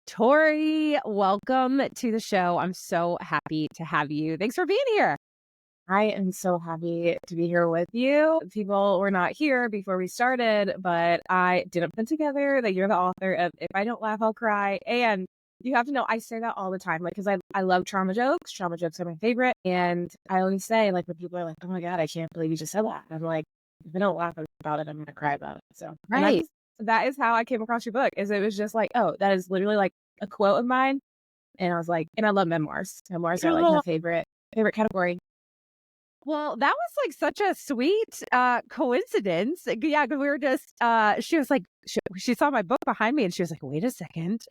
Tori, welcome to the show. I'm so happy to have you. Thanks for being here. I am so happy to be here with you. People were not here before we started, but I didn't put together that you're the author of If I Don't Laugh, I'll Cry. And you have to know, I say that all the time, like, because I love trauma jokes. Trauma jokes are my favorite. And I always say, like, when people are like, oh my God, I can't believe you just said that. I'm like, if I don't laugh about it, I'm going to cry about it. So, Right. that is how I came across your book, is it was just like, oh, that is literally like a quote of mine. And I was like, and I love memoirs. Memoirs are like my favorite category. Well, that was like such a sweet coincidence. Yeah, because we were just, she was like, she saw my book behind me and she was like, wait a second.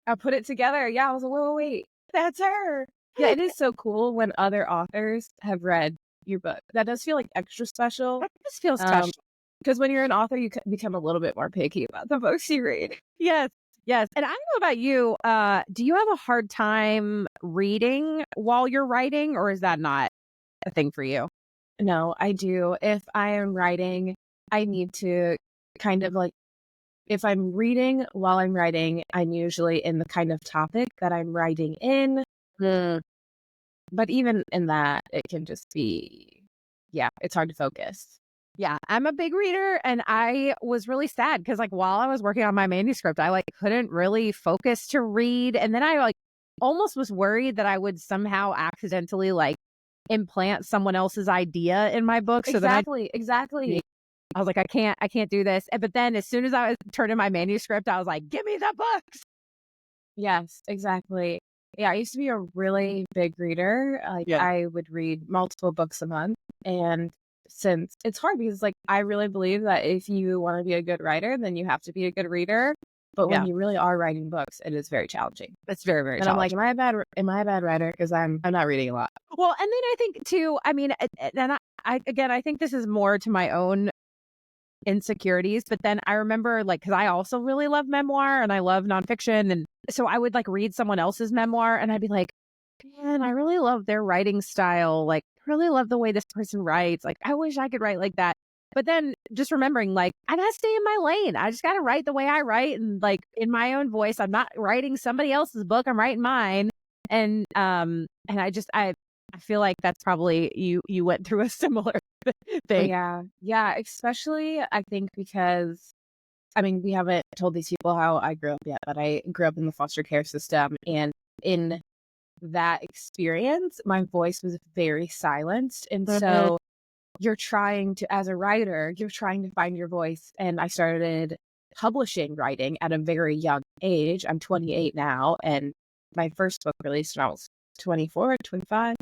I put it together. Yeah, I was like, wait, that's her. Yeah, it is so cool when other authors have read your book. That does feel like extra special. That just feels special. Because when you're an author, you become a little bit more picky about the books you read. Yes. Yes. And I don't know about you. Do you have a hard time reading while you're writing, or is that not a thing for you? No, I do. If I am writing, I need to kind of like, if I'm reading while I'm writing, I'm usually in the kind of topic that I'm writing in. But even in that, it can just be, yeah, it's hard to focus. Yeah, I'm a big reader, and I was really sad because, like, while I was working on my manuscript, I like couldn't really focus to read, and then I like almost was worried that I would somehow accidentally like implant someone else's idea in my book. So Exactly. I was like, I can't do this. But then as soon as I was turning my manuscript, I was like, give me the books. Yes, exactly. Yeah, I used to be a really big reader. Like, Yeah. I would read multiple books a month. And since it's hard because, like, I really believe that if you want to be a good writer, then you have to be a good reader. But when you really are writing books, it is very challenging. It's very, very And challenging. I'm like, am I a bad writer? Because I'm not reading a lot. Well, and then I think too, I mean, and I think this is more to my own insecurities, but then I remember like, because I also really love memoir and I love nonfiction, and so I would like read someone else's memoir and I'd be like, man, I really love their writing style, like really love the way this person writes, like I wish I could write like that. But then just remembering, like, I gotta stay in my lane. I just gotta write the way I write and like in my own voice. I'm not writing somebody else's book, I'm writing mine. And I feel like that's probably you went through a similar thing. Yeah, especially I think because, I mean, we haven't told these people how I grew up yet, but I grew up in the foster care system. And in that experience, my voice was very silenced. And so you're trying to, as a writer, you're trying to find your voice. And I started publishing writing at a very young age. I'm 28 now. And my first book released when I was 24, 25.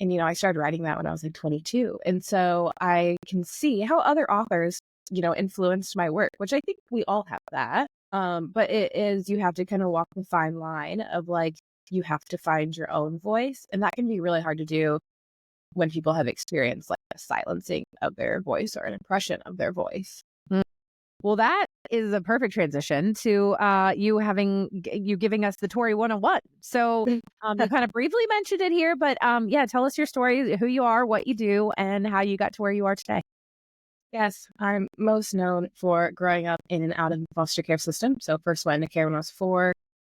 And, I started writing that when I was like 22. And so I can see how other authors, influenced my work, which I think we all have that. But it is, you have to kind of walk the fine line of like, you have to find your own voice. And that can be really hard to do when people have experienced like a silencing of their voice or an impression of their voice. Well, that is a perfect transition to you giving us the Tori 101. So you kind of briefly mentioned it here, but yeah, tell us your story, who you are, what you do, and how you got to where you are today. Yes, I'm most known for growing up in and out of the foster care system. So first went into care when I was 4,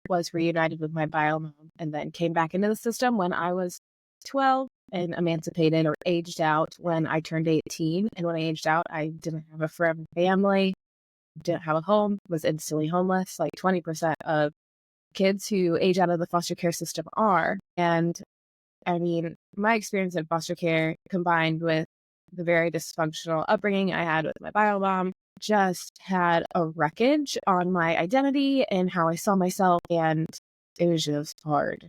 was reunited with my bio mom, and then came back into the system when I was 12 and emancipated or aged out when I turned 18. And when I aged out, I didn't have a forever family, didn't have a home, was instantly homeless. Like 20% of kids who age out of the foster care system are. And I mean, my experience in foster care combined with the very dysfunctional upbringing I had with my bio mom just had a wreckage on my identity and how I saw myself. And it was just hard.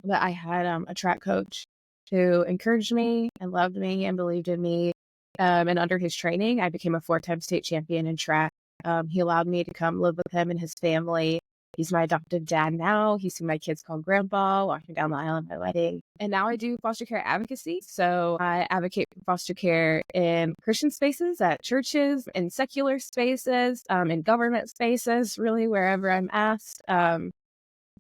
But I had a track coach who encouraged me and loved me and believed in me. And under his training, I became a 4-time state champion in track. He allowed me to come live with him and his family. He's my adoptive dad now. He's who my kids call grandpa, walking down the aisle at my wedding. And now I do foster care advocacy. So I advocate for foster care in Christian spaces, at churches, in secular spaces, in government spaces, really wherever I'm asked.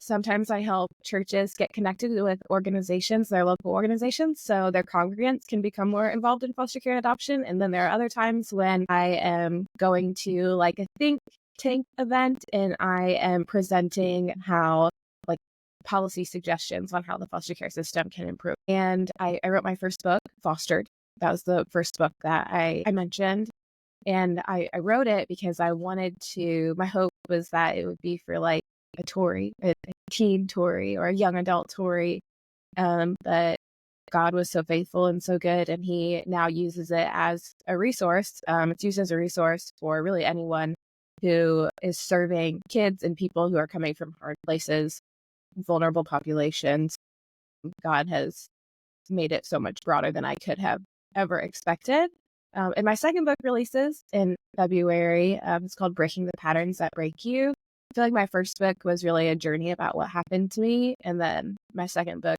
Sometimes I help churches get connected with organizations, their local organizations, so their congregants can become more involved in foster care and adoption. And then there are other times when I am going to like a think tank event, and I am presenting how like policy suggestions on how the foster care system can improve. And I wrote my first book, Fostered. That was the first book that I mentioned. And I wrote it because I wanted to, my hope was that it would be for like a Tori, a teen Tori or a young adult Tori. But God was so faithful and so good, and he now uses it as a resource. It's used as a resource for really anyone who is serving kids and people who are coming from hard places, vulnerable populations. God has made it so much broader than I could have ever expected. And my second book releases in February. It's called Breaking the Patterns That Break You. I feel like my first book was really a journey about what happened to me. And then my second book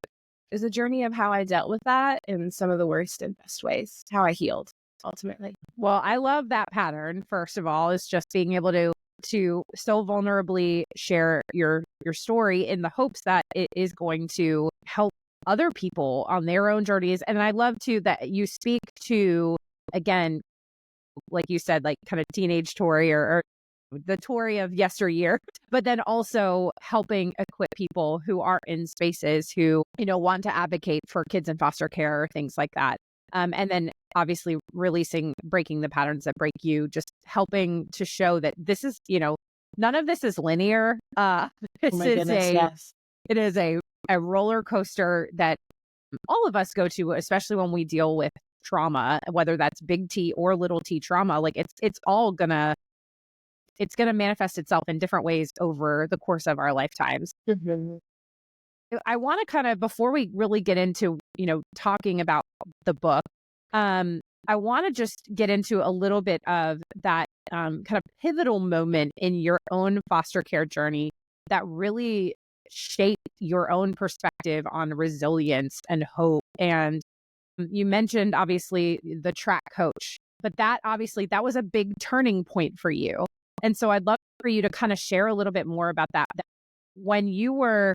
is a journey of how I dealt with that in some of the worst and best ways, how I healed ultimately. Well, I love that pattern. First of all, is just being able to so vulnerably share your story in the hopes that it is going to help other people on their own journeys. And I love too that you speak to, again, like you said, like kind of teenage Tori or the Tori of yesteryear, but then also helping equip people who are in spaces who, want to advocate for kids in foster care or things like that. And then obviously breaking the patterns that break you, just helping to show that this is, none of this is linear. This Oh my is goodness, yes. it is a roller coaster that all of us go to, especially when we deal with trauma, whether that's big T or little t trauma. Like it's going to manifest itself in different ways over the course of our lifetimes. Mm-hmm. I want to kind of, before we really get into, talking about the book, I want to just get into a little bit of that kind of pivotal moment in your own foster care journey that really shaped your own perspective on resilience and hope. And you mentioned, obviously, the track coach, but that was a big turning point for you. And so I'd love for you to kind of share a little bit more about that. When you were,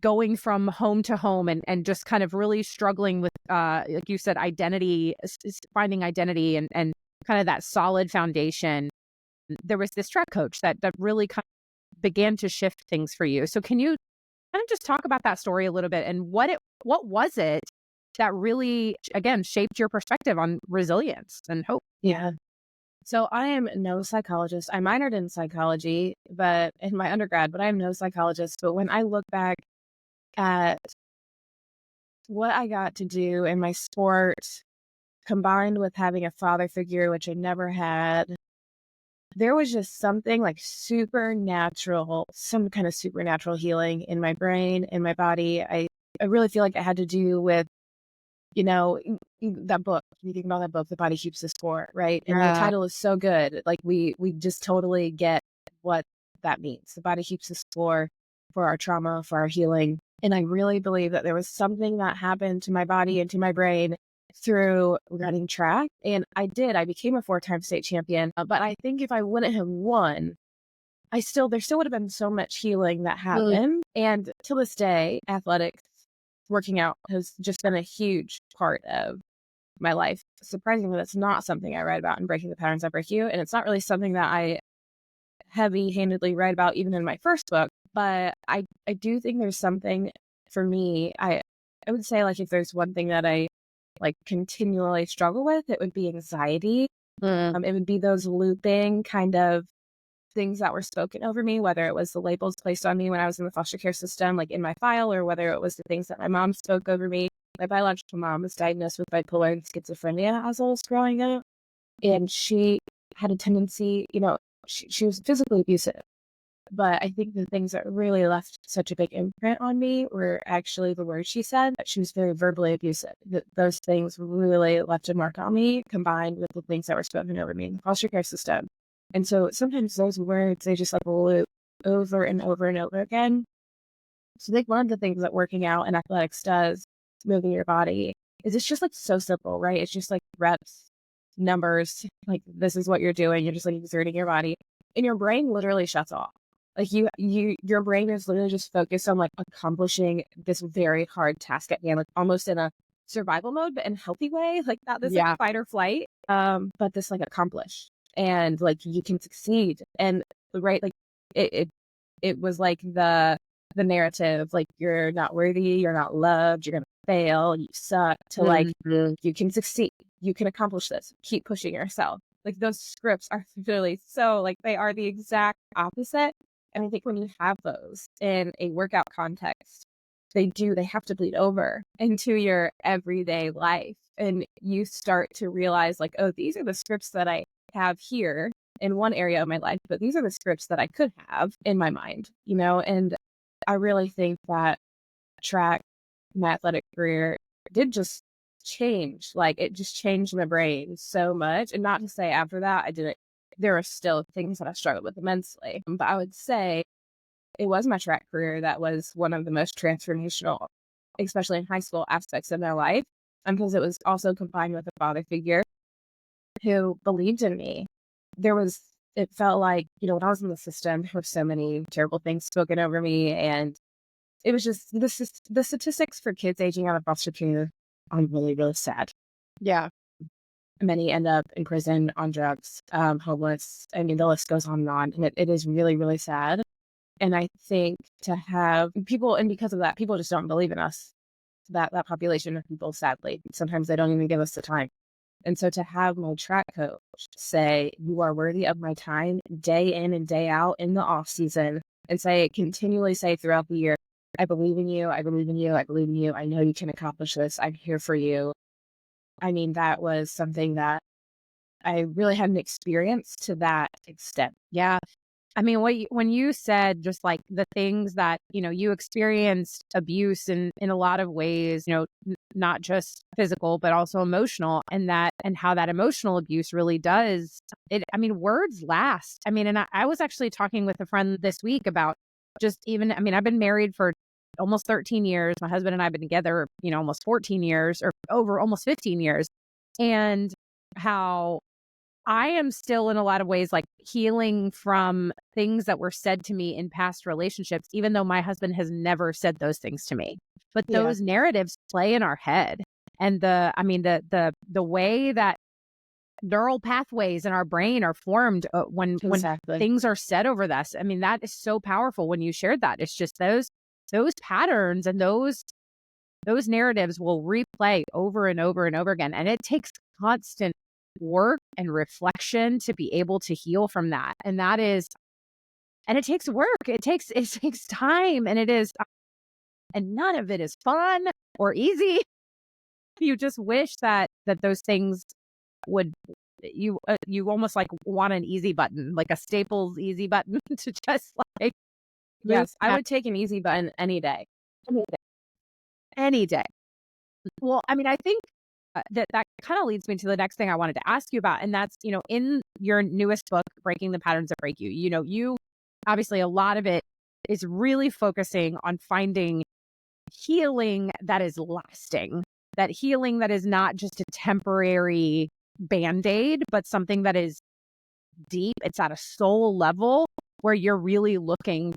going from home to home and just kind of really struggling with, like you said, identity, finding identity and kind of that solid foundation, there was this track coach that really kind of began to shift things for you. So can you kind of just talk about that story a little bit and what was it that really, again, shaped your perspective on resilience and hope? Yeah. So I am no psychologist. I minored in psychology, but in my undergrad, but I am no psychologist. But when I look back at what I got to do in my sport, combined with having a father figure, which I never had, there was just something like supernatural, some kind of supernatural healing in my brain, in my body. I really feel like it had to do with, that book. You think about that book, The Body Keeps the Score, right? And the title is so good. Like we just totally get what that means. The body keeps the score for our trauma, for our healing. And I really believe that there was something that happened to my body and to my brain through running track. And I became a 4-time state champion. But I think if I wouldn't have won, there still would have been so much healing that happened. And to this day, athletics, working out has just been a huge part of my life. Surprisingly, that's not something I write about in Breaking the Patterns That Break You. And it's not really something that I heavy-handedly write about even in my first book. But I do think there's something for me. I would say, like, if there's one thing that I like continually struggle with, it would be anxiety. It would be those looping kind of things that were spoken over me, whether it was the labels placed on me when I was in the foster care system, like in my file, or whether it was the things that my mom spoke over me. My biological mom was diagnosed with bipolar and schizophrenia as I was growing up. And she had a tendency, she was physically abusive. But I think the things that really left such a big imprint on me were actually the words she said. She was very verbally abusive. Those things really left a mark on me, combined with the things that were spoken over me in the foster care system. And so sometimes those words, they just like loop over and over and over again. So I think one of the things that working out and athletics does, moving your body, is it's just like so simple, right? It's just like reps, numbers, like this is what you're doing. You're just like exerting your body and your brain literally shuts off. Like your brain is literally just focused on like accomplishing this very hard task at hand, like almost in a survival mode, but in a healthy way, like not this like fight or flight, but this like accomplish. and like you can succeed. And right, like it was like the narrative, like you're not worthy, you're not loved, you're gonna fail, you suck, to like Mhm. you can succeed, you can accomplish this, keep pushing yourself. Like those scripts are really so like they are the exact opposite. And I think when you have those in a workout context, they have to bleed over into your everyday life. And you start to realize like, oh, these are the scripts that I have here in one area of my life, but these are the scripts that I could have in my mind, and I really think that track, my athletic career did just change. Like it just changed my brain so much. And not to say after that, I didn't, there are still things that I struggled with immensely. But I would say it was my track career that was one of the most transformational, especially in high school aspects of my life. Because it was also combined with a father figure who believed in me. It felt like, when I was in the system, there were so many terrible things spoken over me. And it was just the statistics for kids aging out of foster care are really, really sad. Yeah. Many end up in prison, on drugs, homeless. I mean, the list goes on and on. And it is really, really sad. And I think to have people, and because of that, people just don't believe in us. That population of people, sadly, sometimes they don't even give us the time. And so to have my track coach say, you are worthy of my time day in and day out in the off season, and continually say throughout the year, I believe in you. I believe in you. I believe in you. I know you can accomplish this. I'm here for you. I mean, that was something that I really hadn't experienced to that extent. Yeah. I mean, when you said just like the things that, you experienced abuse in a lot of ways, not just physical, but also emotional, and how that emotional abuse really does it. I mean, words last. I mean, and I was actually talking with a friend this week about just even, I mean, I've been married for almost 13 years. My husband and I have been together, almost 14 years or over almost 15 years. And how I am still in a lot of ways like healing from things that were said to me in past relationships, even though my husband has never said those things to me. But Yeah, those narratives play in our head. And the way that neural pathways in our brain are formed when exactly. things are said over this. I mean, that is so powerful when you shared that. It's just those patterns and those narratives will replay over and over and over again. And it takes constant work and reflection to be able to heal from that. And it takes work. It takes time, and none of it is fun or easy. You just wish that those things would, you almost like want an easy button, like a Staples easy button to just like move Yes, I past would take an easy button any day. any day. Well, I mean, I think that kind of leads me to the next thing I wanted to ask you about. And that's, in your newest book, Breaking the Patterns That Break You, you obviously a lot of it is really focusing on finding healing that is lasting, that healing that is not just a temporary band-aid, but something that is deep. It's at a soul level where you're really looking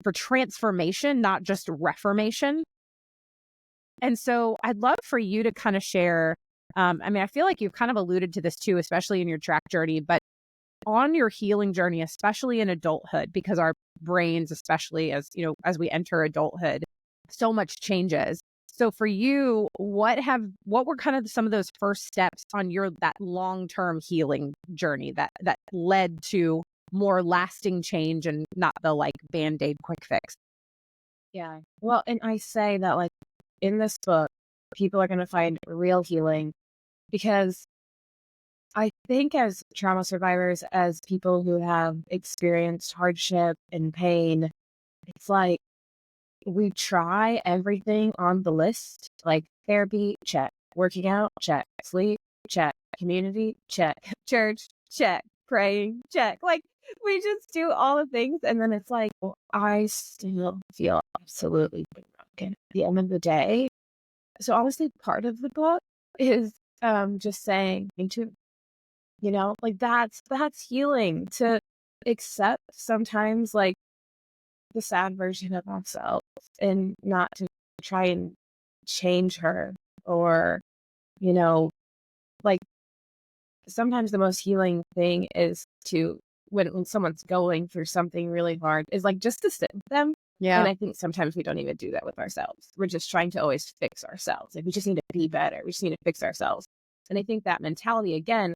for transformation, not just reformation. And so I'd love for you to kind of share. I mean, I feel like you've kind of alluded to this too, especially in your track journey, but on your healing journey, especially in adulthood, because our brains, especially as we enter adulthood, so much changes. So for you, what were kind of some of those first steps on that long-term healing journey that led to more lasting change and not the like band-aid quick fix? Yeah. Well, and I say that like in this book, people are going to find real healing because I think as trauma survivors, as people who have experienced hardship and pain, it's like we try everything on the list, like therapy, check, working out, check, sleep, check, community, check, church, check, praying, check. Like we just do all the things. And then it's like, well, I still feel absolutely broken at the end of the day. So honestly, part of the book is just saying, me too. Like that's healing, to accept sometimes like the sad version of ourselves and not to try and change her or, you know, like sometimes the most healing thing is to, when someone's going through something really hard, is like just to sit with them. And Yeah. I think sometimes we don't even do that with ourselves. We're just trying to always fix ourselves. Like we just need to be better. We just need to fix ourselves. And I think that mentality, again,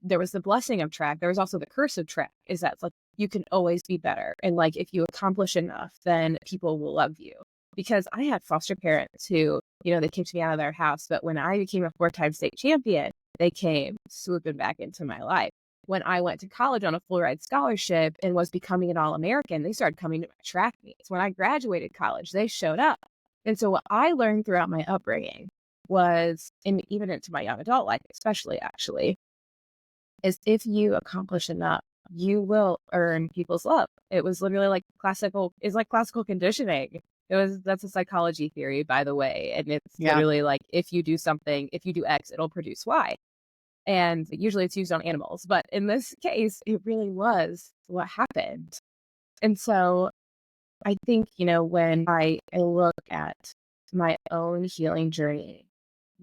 there was the blessing of track. There was also the curse of track, is that like you can always be better. And like if you accomplish enough, then people will love you. Because I had foster parents who, they kicked me out of their house. But when I became a 4-time state champion, they came swooping back into my life. When I went to college on a full ride scholarship and was becoming an All-American, they started coming to my track meets. When I graduated college, they showed up. And so what I learned throughout my upbringing was, and even into my young adult life, especially actually, is if you accomplish enough, you will earn people's love. It was literally like classical conditioning. That's a psychology theory, by the way. And it's literally like, if you do X, it'll produce Y. And usually it's used on animals. But in this case, it really was what happened. And so I think, when I look at my own healing journey,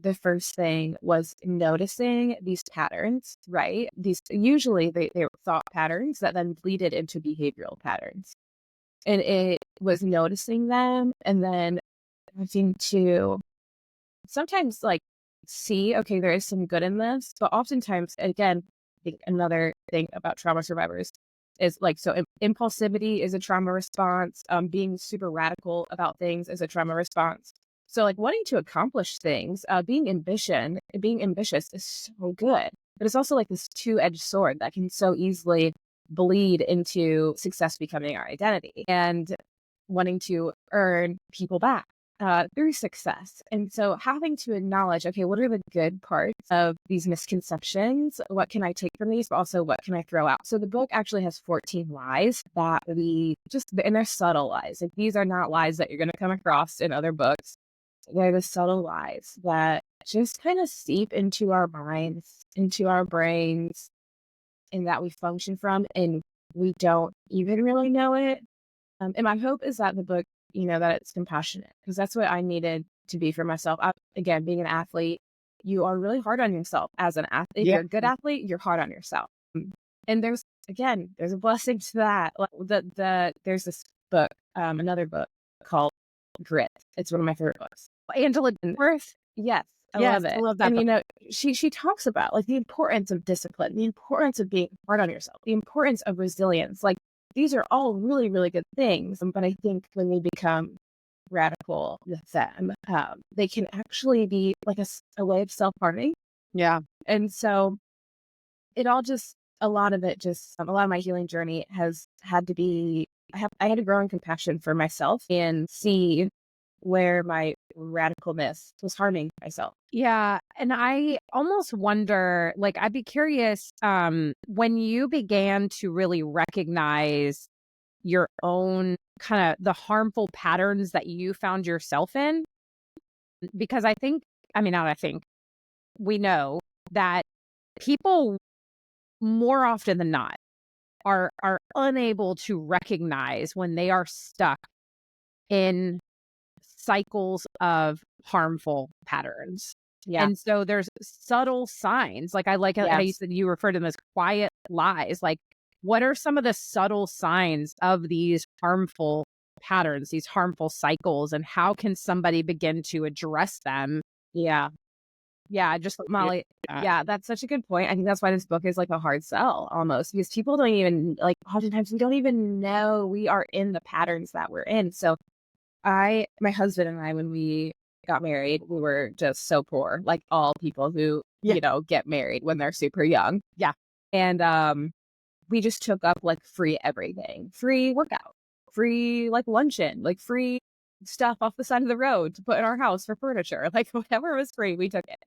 the first thing was noticing these patterns, right? These usually they were thought patterns that then bleeded into behavioral patterns. And it was noticing them and then having to sometimes like see, okay, there is some good in this, but oftentimes, again, I think another thing about trauma survivors is like, so impulsivity is a trauma response. Being super radical about things is a trauma response. So like wanting to accomplish things, being ambitious is so good, but it's also like this two-edged sword that can so easily bleed into success becoming our identity and wanting to earn people back through success. And so having to acknowledge, okay, what are the good parts of these misconceptions? What can I take from these? But also what can I throw out? So the book actually has 14 lies that and they're subtle lies. Like these are not lies that you're going to come across in other books. They're the subtle lies that just kind of seep into our minds, into our brains, and that we function from, and we don't even really know it. And my hope is that the book, that it's compassionate, because that's what I needed to be for myself. Again, being an athlete, you are really hard on yourself as an athlete. If you're a good athlete, you're hard on yourself. And there's a blessing to that. Like there's this book, another book called Grit. It's one of my favorite books. Angela Worth. Yes. I Yes, love it. I love that And book. she talks about like the importance of discipline, the importance of being hard on yourself, the importance of resilience. Like these are all really, really good things. But I think when we become radical with them, they can actually be like a way of self-harming. Yeah. And so a lot of my healing journey has had to be, I had to grow in compassion for myself and see where my radicalness was harming myself. Yeah. And I almost wonder, like, I'd be curious, when you began to really recognize your own kind of the harmful patterns that you found yourself in, because we know that people more often than not are unable to recognize when they are stuck in cycles of harmful patterns. Yeah. And so there's subtle signs. Like I like how you said you refer to them as quiet lies. Like what are some of the subtle signs of these harmful patterns, these harmful cycles, and how can somebody begin to address them? Yeah. Yeah, just Molly, yeah, that's such a good point. I think that's why this book is like a hard sell almost, because people don't even like, oftentimes we don't even know we are in the patterns that we're in. So my husband and I, when we got married, we were just so poor, like all people who, get married when they're super young. Yeah. And we just took up like free everything, free workout, free like luncheon, like free stuff off the side of the road to put in our house for furniture, like whatever was free, we took it.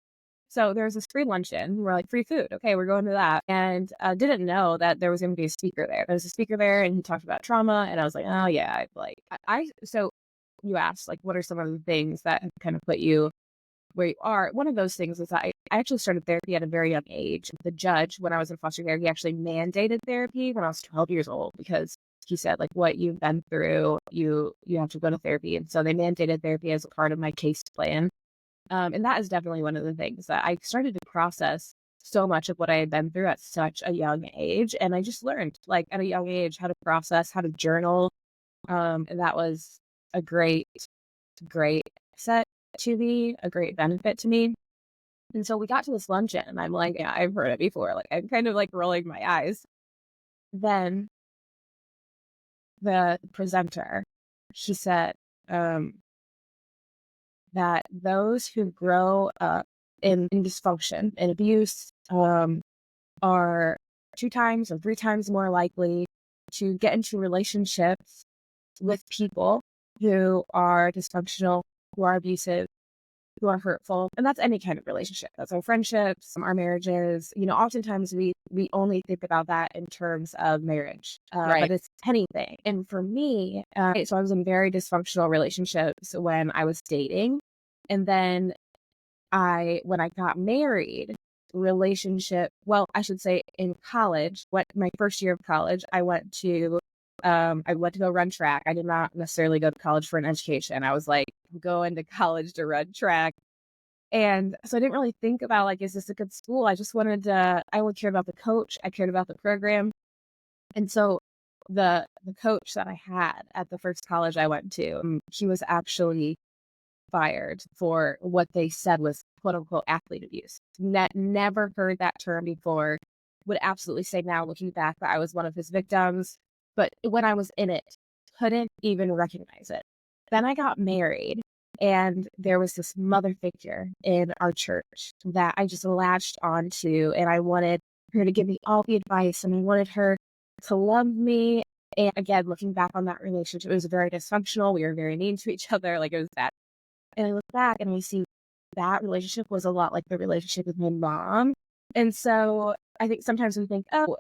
So there was this free luncheon. We're like, free food. Okay, we're going to that. And didn't know that there was going to be a speaker there. There was a speaker there and he talked about trauma. And I was like, oh yeah, so you asked, like, what are some of the things that have kind of put you where you are? One of those things is that I actually started therapy at a very young age. The judge, when I was in foster care, he actually mandated therapy when I was 12 years old because he said, like, what you've been through, you have to go to therapy. And so they mandated therapy as a part of my case plan. And that is definitely one of the things that I started to process so much of what I had been through at such a young age. And I just learned, like, at a young age, how to process, how to journal. And that was a great set to me, a great benefit to me. And so we got to this luncheon and I'm like, yeah, I've heard it before. Like, I'm kind of like rolling my eyes. Then the presenter, she said, that those who grow up in dysfunction and abuse, are 2 times or 3 times more likely to get into relationships with people who are dysfunctional, who are abusive, who are hurtful. And that's any kind of relationship. That's our friendships, our marriages. Oftentimes we only think about that in terms of marriage, Right. but it's anything. And for me, so I was in very dysfunctional relationships when I was dating. And then when I got married, I should say in college, my first year of college, I went to go run track. I did not necessarily go to college for an education. I was like going to college to run track. And so I didn't really think about, like, is this a good school? I just I only cared about the coach. I cared about the program. And so the coach that I had at the first college I went to, he was actually fired for what they said was quote unquote athlete abuse. Never heard that term before. Would absolutely say now, looking back, that I was one of his victims. But when I was in it, couldn't even recognize it. Then I got married, and there was this mother figure in our church that I just latched onto, and I wanted her to give me all the advice, and I wanted her to love me. And again, looking back on that relationship, it was very dysfunctional. We were very mean to each other. Like, it was bad. And I look back and I see that relationship was a lot like the relationship with my mom. And so I think sometimes we think, oh,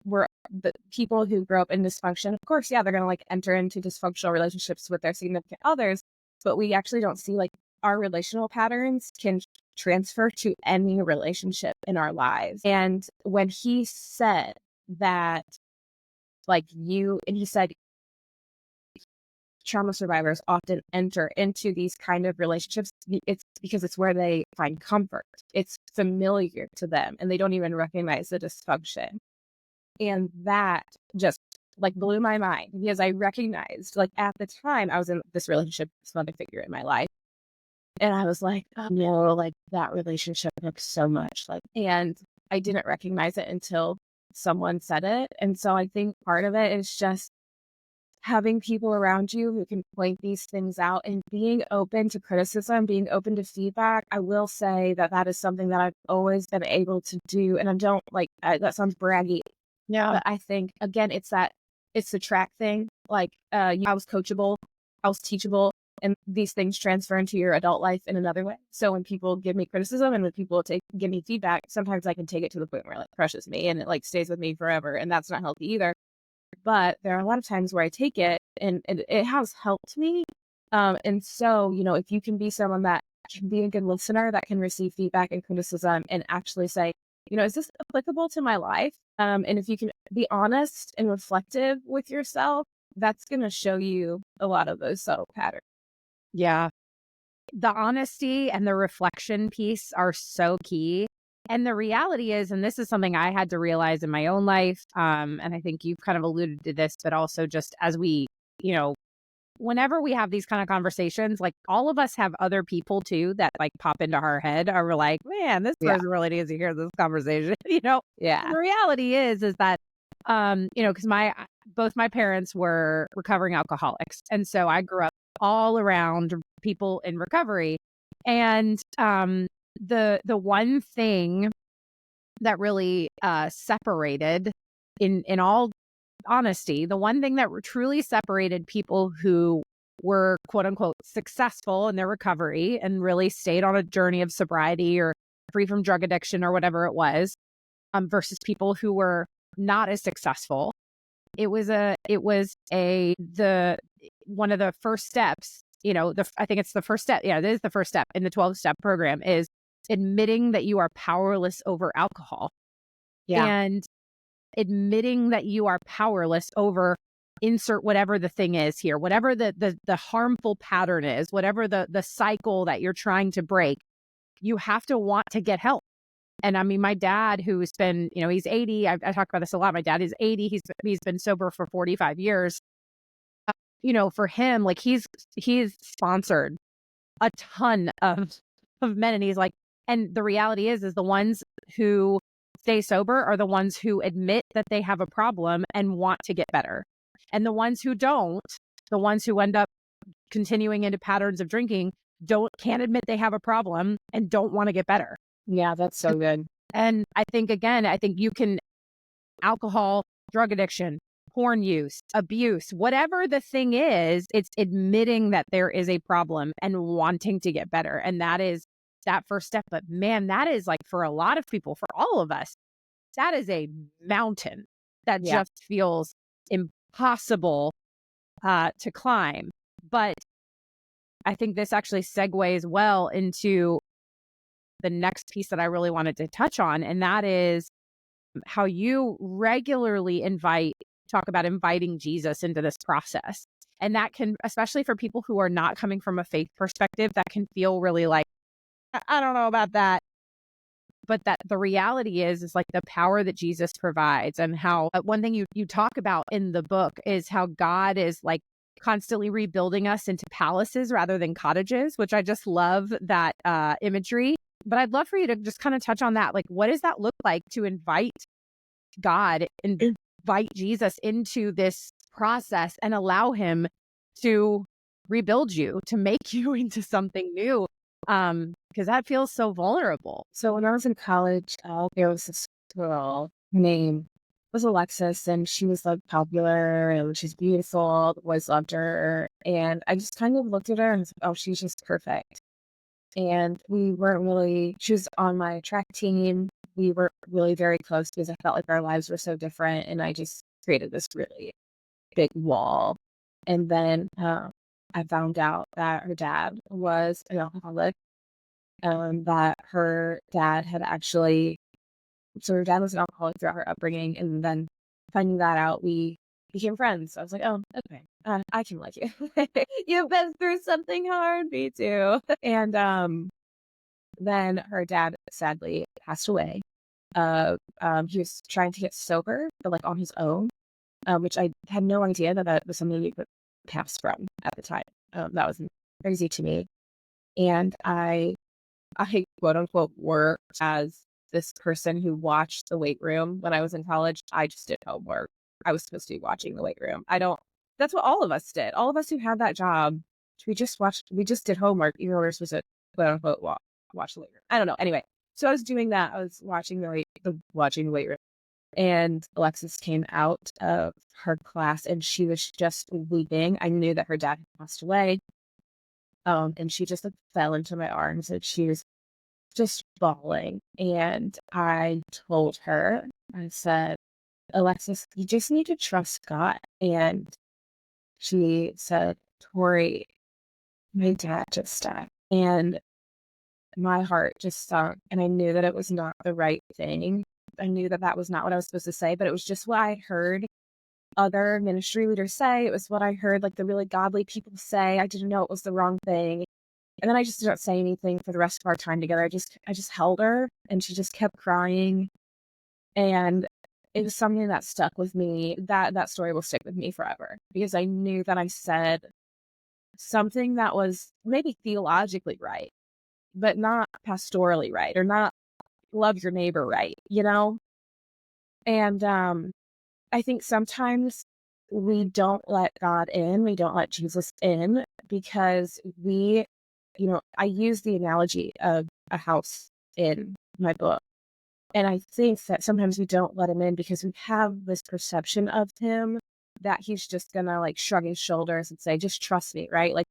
we're the people who grow up in dysfunction. Of course, yeah, they're going to like enter into dysfunctional relationships with their significant others, but we actually don't see like our relational patterns can transfer to any relationship in our lives. And when he said that, he said, trauma survivors often enter into these kind of relationships, it's because it's where they find comfort. It's familiar to them and they don't even recognize the dysfunction. And that just like blew my mind, because I recognized, like, at the time I was in this relationship with this mother figure in my life. And I was like, oh no, like that relationship looks so much like, and I didn't recognize it until someone said it. And so I think part of it is just having people around you who can point these things out and being open to criticism, being open to feedback. I will say that that is something that I've always been able to do. And I don't like, that sounds braggy. Yeah. But I think, again, it's the track thing. Like, I was coachable, I was teachable, and these things transfer into your adult life in another way. So when people give me criticism and when people give me feedback, sometimes I can take it to the point where it like crushes me and it like stays with me forever. And that's not healthy either. But there are a lot of times where I take it and it has helped me. And so, if you can be someone that can be a good listener, that can receive feedback and criticism and actually say, is this applicable to my life? And if you can be honest and reflective with yourself, that's going to show you a lot of those subtle patterns. Yeah. The honesty and the reflection piece are so key. And the reality is, and this is something I had to realize in my own life, and I think you've kind of alluded to this, but also just as we, whenever we have these kind of conversations, like all of us have other people too that like pop into our head, or we're like, man, this person really needs to hear this conversation, Yeah. And the reality is that, because both my parents were recovering alcoholics. And so I grew up all around people in recovery. And, the one thing that really separated, in all honesty, the one thing that truly separated people who were quote unquote successful in their recovery and really stayed on a journey of sobriety or free from drug addiction or whatever it was, versus people who were not as successful, it was one of the first steps. I think it's the first step. Yeah, it is the first step in the 12-step program, is admitting that you are powerless over alcohol. Yeah. And admitting that you are powerless over insert whatever the thing is here, whatever the harmful pattern is, whatever the cycle that you're trying to break, you have to want to get help. And I mean, my dad, who's been, he's 80. I talk about this a lot. My dad is 80. He's been sober for 45 years. For him, like he's sponsored a ton of men, and he's like, and the reality is the ones who stay sober are the ones who admit that they have a problem and want to get better. And the ones who don't, the ones who end up continuing into patterns of drinking, can't admit they have a problem and don't want to get better. Yeah, that's so good. And I think you can alcohol, drug addiction, porn use, abuse, whatever the thing is, it's admitting that there is a problem and wanting to get better. And that is that first step. But man, that is like for a lot of people, for all of us, that is a mountain that just feels impossible to climb. But I think this actually segues well into the next piece that I really wanted to touch on. And that is how you regularly talk about inviting Jesus into this process. And that can, especially for people who are not coming from a faith perspective, that can feel really like, I don't know about that. But that the reality is like the power that Jesus provides, and how one thing you talk about in the book is how God is like constantly rebuilding us into palaces rather than cottages, which I just love that imagery. But I'd love for you to just kind of touch on that. Like, what does that look like to invite God, invite Jesus into this process and allow him to rebuild you, to make you into something new? Because that feels so vulnerable. So when I was in college, there was this girl, her name was Alexis, and she was like popular and she's beautiful. The boys loved her. And I just kind of looked at her and was like, oh, she's just perfect. And she was on my track team. We were really very close because I felt like our lives were so different. And I just created this really big wall. And then I found out that her dad was an alcoholic, that her dad had actually, so her dad was an alcoholic throughout her upbringing. And then finding that out, we became friends. So I was like, oh, okay, I can like you. You've been through something hard, me too. And then her dad sadly passed away. He was trying to get sober, but like on his own, which I had no idea that was something we could pass from at the time. That was crazy to me. And I quote unquote worked as this person who watched the weight room when I was in college. I just did homework. I was supposed to be watching the weight room. That's what all of us did. All of us who had that job, we just did homework, even though we were supposed to quote unquote watch the weight room. I don't know. Anyway, so I was doing that. I was watching watching the weight room. And Alexis came out of her class and she was just weeping. I knew that her dad had passed away. And she just like, fell into my arms and she was just bawling. And I told her, I said, Alexis, you just need to trust God. And she said, Tori, my dad just died. And my heart just sunk. And I knew that it was not the right thing. I knew that was not what I was supposed to say, but it was just what I heard other ministry leaders say. It was what I heard like the really godly people say. I didn't know it was the wrong thing. And then I just didn't say anything for the rest of our time together. I just held her and she just kept crying. And it was something that stuck with me. That story will stick with me forever because I knew that I said something that was maybe theologically right, but not pastorally right, or not love your neighbor right, you know? And I think sometimes we don't let God in, we don't let Jesus in because I use the analogy of a house in my book. And I think that sometimes we don't let him in because we have this perception of him that he's just gonna like shrug his shoulders and say, just trust me, right? Like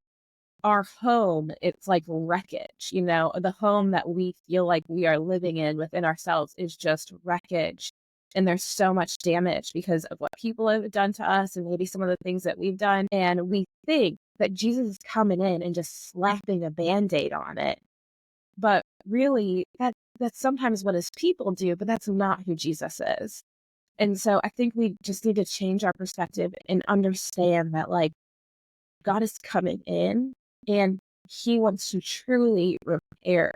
our home, it's like wreckage, the home that we feel like we are living in within ourselves is just wreckage. And there's so much damage because of what people have done to us and maybe some of the things that we've done. And we think that Jesus is coming in and just slapping a Band-Aid on it. But really, that's sometimes what his people do, but that's not who Jesus is. And so I think we just need to change our perspective and understand that like God is coming in and he wants to truly repair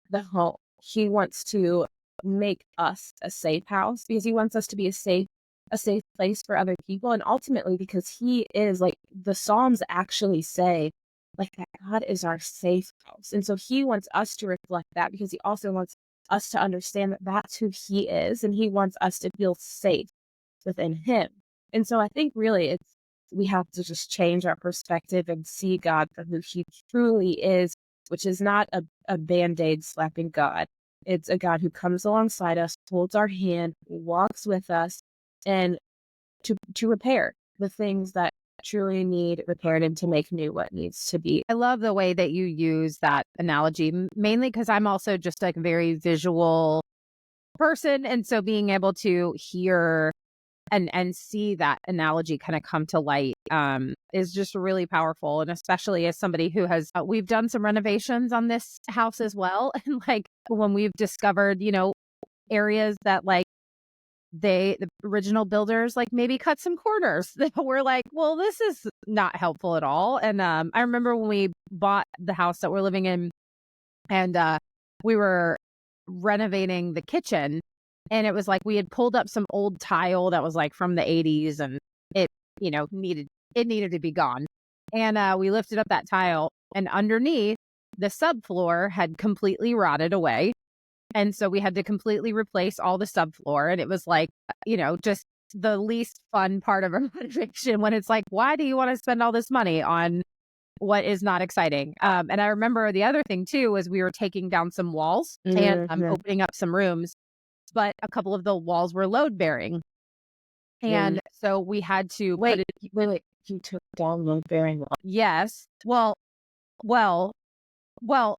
the home. He wants to make us a safe house, because he wants us to be a safe place for other people. And ultimately, because he is, like, the Psalms actually say, like, that God is our safe house. And so he wants us to reflect that, because he also wants us to understand that that's who he is, and he wants us to feel safe within him. And so I think really we have to just change our perspective and see God for who he truly is, which is not a band-aid slapping God. It's a God who comes alongside us, holds our hand, walks with us, and to repair the things that truly need repaired, and to make new what needs to be. I love the way that you use that analogy, mainly because I'm also just like a very visual person. And so being able to hear and see that analogy kind of come to light is just really powerful. And especially as somebody who has, we've done some renovations on this house as well. And like when we've discovered, areas that like the original builders like maybe cut some corners that were like, well, this is not helpful at all. And I remember when we bought the house that we're living in, and we were renovating the kitchen, and it was like we had pulled up some old tile that was like from the 80s, and it needed to be gone. And we lifted up that tile, and underneath the subfloor had completely rotted away. And so we had to completely replace all the subfloor. And it was like, just the least fun part of a renovation, when it's like, why do you want to spend all this money on what is not exciting? And I remember the other thing too was we were taking down some walls and opening up some rooms, but a couple of the walls were load bearing. And so we had to wait. You took down load bearing walls? Yes. Well,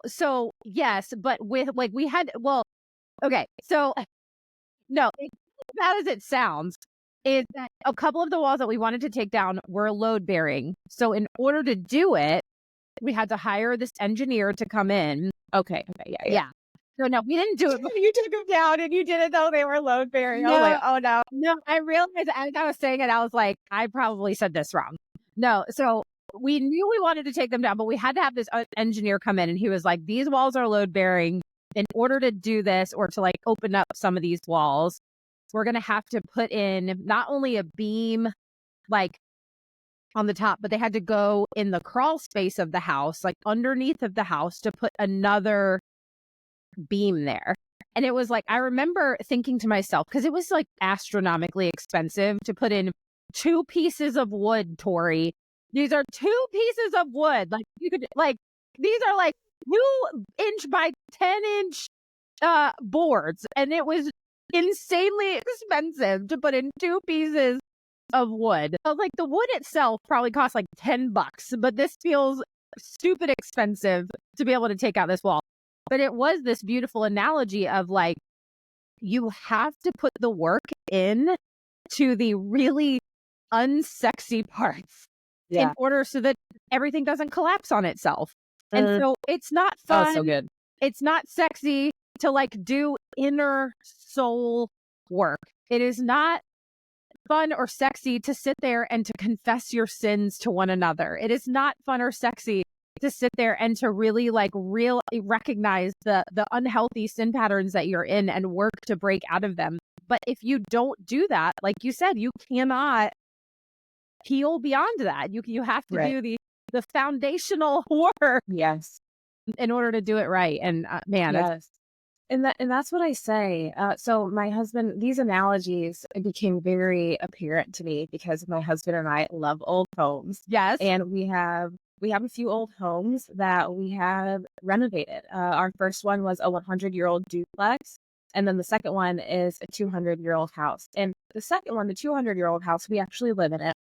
so yes, but with like we had, okay, so no, as bad as it sounds, is that a couple of the walls that we wanted to take down were load bearing. So in order to do it, we had to hire this engineer to come in. Okay. Yeah. So no, we didn't do it. You took them down and you didn't know they were load bearing. No, I was like, oh no. No, I realized as I was saying it, I was like, I probably said this wrong. No, so we knew we wanted to take them down, but we had to have this engineer come in, and he was like, these walls are load bearing. In order to do this, or to like open up some of these walls, we're going to have to put in not only a beam like on the top, but they had to go in the crawl space of the house, like underneath of the house, to put another beam there. And it was like, I remember thinking to myself, because it was like astronomically expensive to put in 2 pieces of wood, Tori. These are 2 pieces of wood. Like you could, like, these are like 2-inch by 10-inch boards. And it was insanely expensive to put in 2 pieces of wood. So, like, the wood itself probably cost like $10, but this feels stupid expensive to be able to take out this wall. But it was this beautiful analogy of like, you have to put the work in to the really unsexy parts in order so that everything doesn't collapse on itself. And so it's not fun. Oh, so good. It's not sexy to like do inner soul work. It is not fun or sexy to sit there and to confess your sins to one another. It is not fun or sexy to sit there and to really like recognize the unhealthy sin patterns that you're in and work to break out of them. But if you don't do that, like you said, you cannot heal beyond that. You have to do the foundational work. Yes. In order to do it right. And man, yes. And that's what I say. So my husband, these analogies became very apparent to me because my husband and I love old homes. Yes. And we have a few old homes that we have renovated. Our first one was a 100-year-old duplex. And then the second one is a 200-year-old house. And the second one, the 200-year-old house, we actually live in it.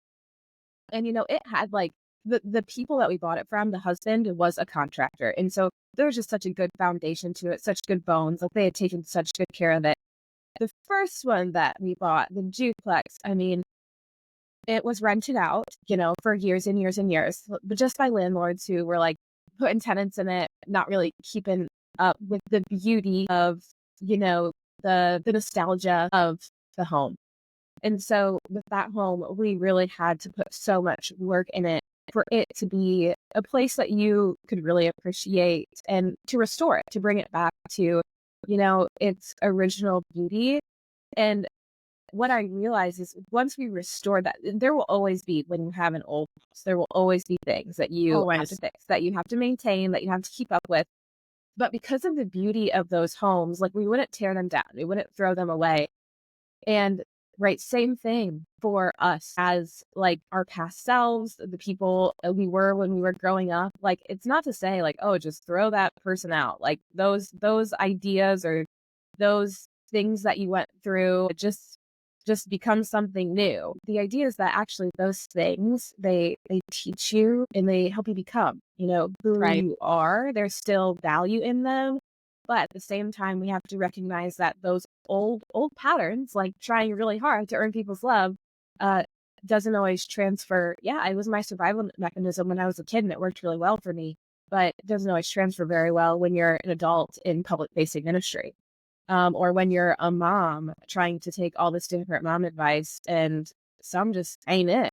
And, it had like the people that we bought it from, the husband was a contractor. And so there was just such a good foundation to it, such good bones. Like they had taken such good care of it. The first one that we bought, the duplex, I mean, it was rented out, for years and years and years, but just by landlords who were like putting tenants in it, not really keeping up with the beauty of, the nostalgia of the home. And so with that home, we really had to put so much work in it for it to be a place that you could really appreciate and to restore it, to bring it back to its original beauty. And what I realize is once we restore that, there will always be, when you have an old house, there will always be things that you have to Always. fix, that you have to maintain, that you have to keep up with. But because of the beauty of those homes, like we wouldn't tear them down, we wouldn't throw them away. And right, same thing for us as like our past selves, the people we were when we were growing up. Like it's not to say like, oh, just throw that person out. Like those ideas or those things that you went through just become something new. The idea is that actually those things they teach you and they help you become, who Right. you are. There's still value in them. But at the same time, we have to recognize that those old patterns, like trying really hard to earn people's love, uh, doesn't always transfer. Yeah, it was my survival mechanism when I was a kid, and it worked really well for me. But it doesn't always transfer very well when you're an adult in public facing ministry, or when you're a mom trying to take all this different mom advice, and some just ain't it.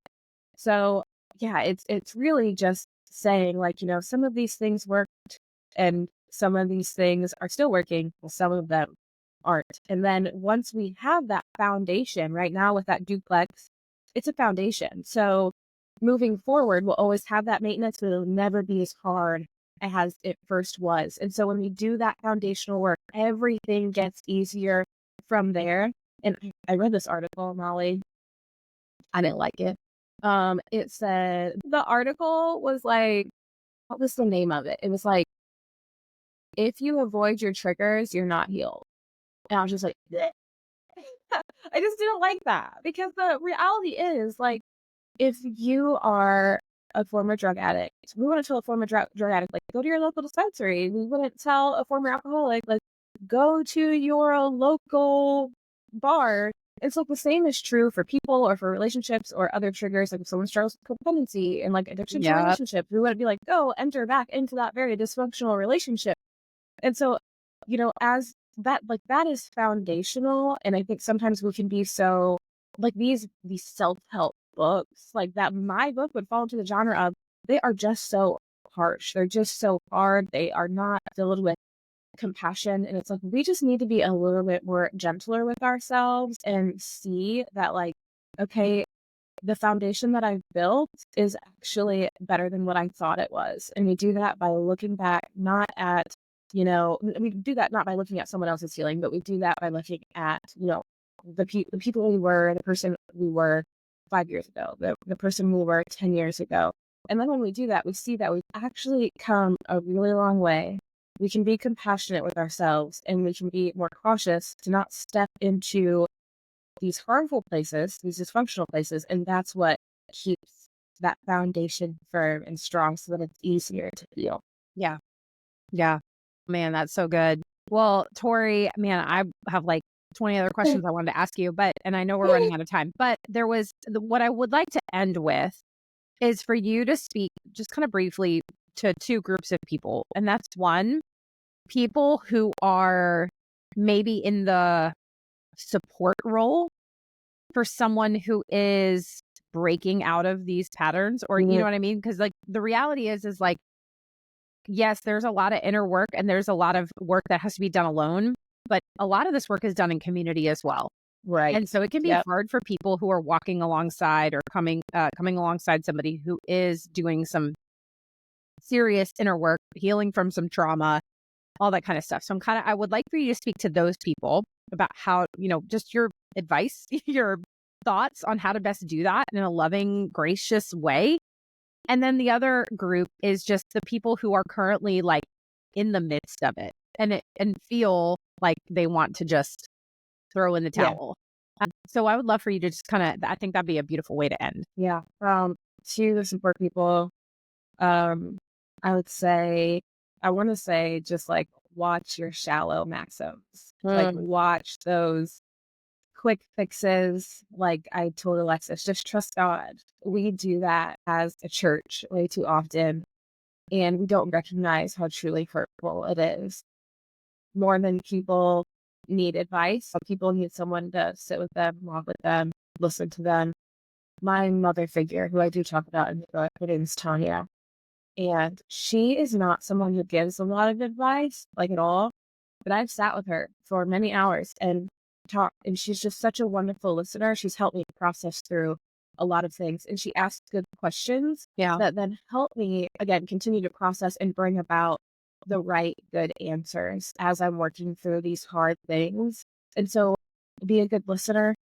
So yeah, it's really just saying like, some of these things worked and some of these things are still working, well, some of them aren't. And then once we have that foundation right now with that duplex, it's a foundation. So moving forward, we'll always have that maintenance, but it'll never be as hard as it first was. And so when we do that foundational work, everything gets easier from there. And I read this article, Molly. I didn't like it. It said the article was like, what was the name of it? It was like, if you avoid your triggers, you're not healed. And I was just like, "Bleh." I just didn't like that because the reality is like, if you are a former drug addict, we wouldn't tell a former drug addict, like, go to your local dispensary. We wouldn't tell a former alcoholic, like, go to your local bar. It's like the same is true for people or for relationships or other triggers. Like if someone struggles with codependency and like addiction to Yeah. relationships, we wouldn't be like, go enter back into that very dysfunctional relationship. And so, as that, like, that is foundational. And I think sometimes we can be so, like, these self-help books, like that my book would fall into the genre of, they are just so harsh. They're just so hard. They are not filled with compassion. And it's like, we just need to be a little bit more gentler with ourselves and see that, like, okay, the foundation that I've built is actually better than what I thought it was. And we do that by looking back, not at, we do that not by looking at someone else's healing, but we do that by looking at, the people we were, the person we were 5 years ago, the person we were 10 years ago. And then when we do that, we see that we've actually come a really long way. We can be compassionate with ourselves and we can be more cautious to not step into these harmful places, these dysfunctional places, and that's what keeps that foundation firm and strong so that it's easier to heal. Yeah. Yeah. Man, that's so good. Well, Tori, man, I have like 20 other questions I wanted to ask you, and I know we're running out of time, but there was what I would like to end with is for you to speak just kind of briefly to two groups of people. And that's one, people who are maybe in the support role for someone who is breaking out of these patterns, or you know what I mean? Because like the reality is like, yes, there's a lot of inner work and there's a lot of work that has to be done alone, but a lot of this work is done in community as well. Right. And so it can be Yep. hard for people who are walking alongside or coming alongside somebody who is doing some serious inner work, healing from some trauma, all that kind of stuff. So I would like for you to speak to those people about how, just your advice, your thoughts on how to best do that in a loving, gracious way. And then the other group is just the people who are currently like in the midst of it and feel like they want to just throw in the Yeah. towel. So I would love for you to just I think that'd be a beautiful way to end. Yeah. To the support people, I would say, I want to say just like watch your shallow maxims, like watch those quick fixes. Like I told Alexis, just trust God. We do that as a church way too often, and we don't recognize how truly hurtful it is. More than people need advice, some people need someone to sit with them, walk with them, listen to them. My mother figure, who I do talk about in the book, her name is Tanya. And she is not someone who gives a lot of advice, like at all. but I've sat with her for many hours and talked, and she's just such a wonderful listener. She's helped me process through a lot of things, and she asks good questions Yeah. that then help me, again, continue to process and bring about the right good answers as I'm working through these hard things. And so be a good listener,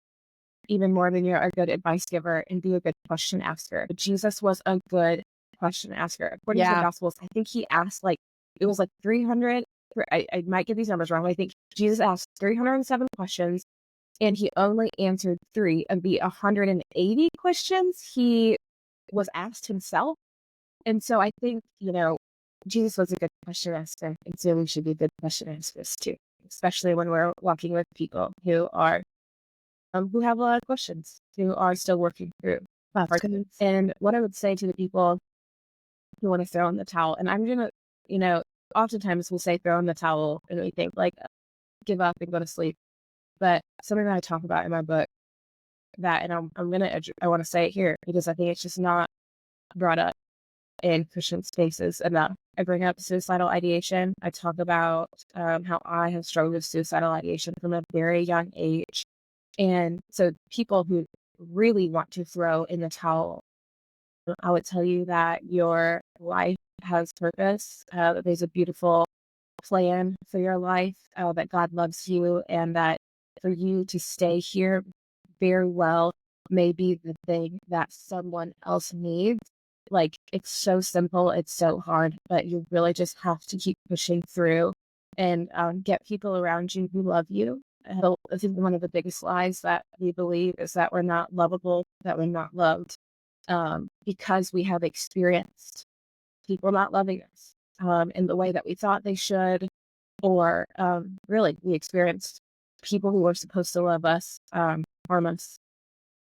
even more than you're a good advice giver, and be a good question asker. Jesus was a good question asker. According to the Yeah. Gospels, I think he asked it was 300. I might get these numbers wrong. I think Jesus asked 307 questions, and he only answered 3 of the 180 questions he was asked himself. And so I think, Jesus was a good question asker, and so we should be good question askers too, especially when we're walking with people who have a lot of questions, who are still working through hard things. And what I would say to the people who want to throw in the towel, and I'm gonna, oftentimes we'll say throw in the towel, and we think give up and go to sleep. But something that I talk about in my book and I want to say it here because I think it's just not brought up in Christian spaces enough. I bring up suicidal ideation. I talk about how I have struggled with suicidal ideation from a very young age. And so people who really want to throw in the towel, I would tell you that your life has purpose. There's a beautiful plan for your life, that God loves you, and that for you to stay here very well may be the thing that someone else needs. It's so simple, it's so hard, but you really just have to keep pushing through and get people around you who love you. I think one of the biggest lies that we believe is that we're not lovable, that we're not loved, because we have experienced people not loving us in the way that we thought they should, or really, we experienced people who were supposed to love us harm us.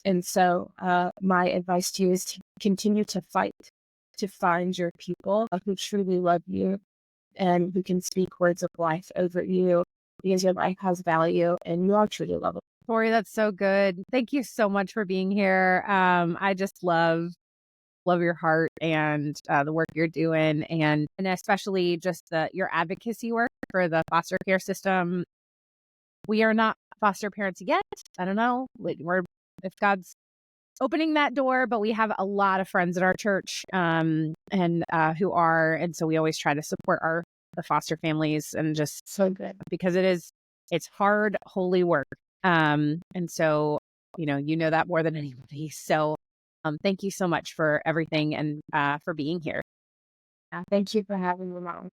And so my advice to you is to continue to fight to find your people who truly love you and who can speak words of life over you, because your life has value and you are truly lovable. Tori, that's so good. Thank you so much for being here. I just love your heart and the work you're doing, and especially just your advocacy work for the foster care system. We are not foster parents yet. I don't know. If God's opening that door, but we have a lot of friends at our church and who are, and so we always try to support the foster families, and just So good. because it's hard, holy work. And so, you know that more than anybody. So thank you so much for everything and for being here. Thank you for having me, Mom.